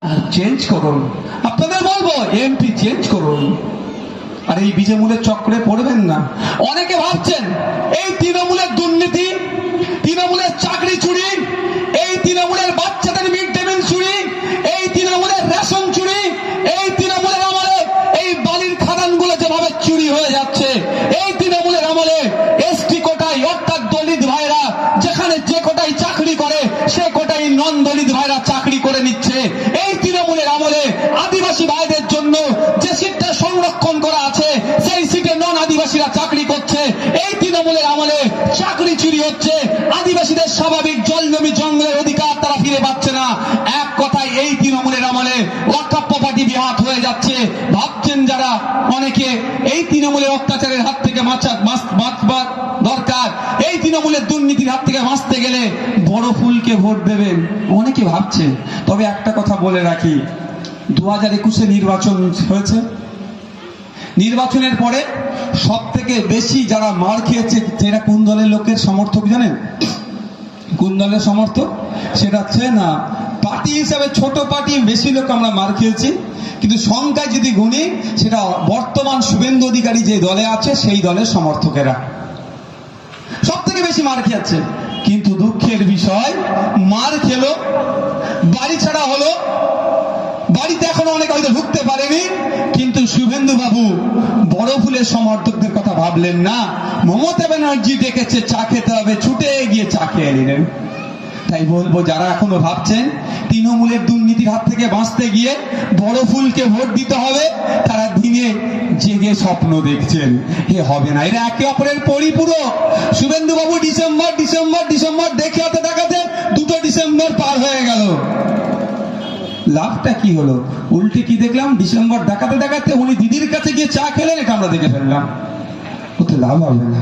Change করুন। আপনাদের বলবো এমপি চেঞ্জ করুন, আর এই বিজেমূলের চক্রে পড়বেন না। অনেকে ভাবছেন এই তৃণমূলের দুর্নীতি, তৃণমূলের চাকরি চুরি, এই তৃণমূলের বাচ্চাদের মিড ডে মিল চুরি, এই তৃণমূলের রেশন চুরি, এই তৃণমূলের আমলে এই বালির খাদানগুলো যেভাবে চুরি হয়ে যাচ্ছে, এই তৃণমূলের আমলে এসটি কোটায় অর্থাৎ দলিত ভাইরা যেখানে যে কোটায় চাকরি করে সে কোটায় নন দলিত ভাইরা চাকরি করে নিচ্ছে। এই তৃণমূলের আমলে আদিবাসী ভাইদের জন্য যে সিটটা সংরক্ষণ করা আছে সেই সিটে নন আদিবাসীরা চাকরি করছে। এই তৃণমূলের আমলে চাকরি চুরি হচ্ছে, আদিবাসীদের স্বাভাবিক জল জমি জঙ্গলের অধিকার তারা ফিরে পাচ্ছে না। এক কথায় এই তৃণমূলের আমলে ওয়াকফ প্রপার্টি বিহাত হয়ে যাচ্ছে। ভাবছেন যারা অনেকে এই তৃণমূলের অত্যাচারের হাত থেকে বাঁচবার দরকার, এই তৃণমূলের দুর্নীতির হাত থেকে বাঁচতে গেলে বড় ফুলকে ভোট দেবেন, অনেকে ভাবছেন। তবে একটা কথা বলে রাখি, 2021-এ নির্বাচন হয়েছে। নির্বাচনের পরে সব থেকে বেশি যারা মার খেয়েছে সেটা কোন দলের লোকের সমর্থক জানেন? কোন দলের সমর্থক? সেটা হচ্ছে না, পার্টি হিসাবে ছোট পার্টি বেশি লোক আমরা মার খেয়েছি, কিন্তু সংখ্যায় যদি গুনি সেটা বর্তমান শুভেন্দু অধিকারী যে দলে আছে সেই দলের সমর্থকেরা সব থেকে বেশি মার খেয়েছে। কিন্তু দুঃখের বিষয়, মার খেলো, বাড়ি ছাড়া হলো, বাড়িতে এখনো অনেকে হয়তো ঢুকতে পারেনি, কিন্তু শুভেন্দু বাবু বড় ফুলের সমর্থকদের কথা ভাবলেন না। মমতা ব্যানার্জি ডেকেছে চা খেতে হবে, ছুটে গিয়ে চা খেয়ে নিলেন। তাই বলবো যারা এখনো ভাবছেন তৃণমূলের দুর্নীতির হাত থেকে বাঁচতে গিয়ে বড় ফুলকে ভোট দিতে হবে, তারা দিনে জেগে স্বপ্ন দেখছেন, এ হবে না। এরা একে অপরের পরিপূরক। শুভেন্দু বাবু ডিসেম্বর ডিসেম্বর ডিসেম্বর দেখে হাতে দেখাতে 2 ডিসেম্বর পার হয়ে গেল। লাভটা কি হলো? উল্টে কি দেখলাম, ডিসেম্বর দেখাতে দেখাতে উনি দিদির কাছে গিয়ে চা খেলেন, এটা আমরা দেখে ফেললাম। ওতে লাভ হবে না।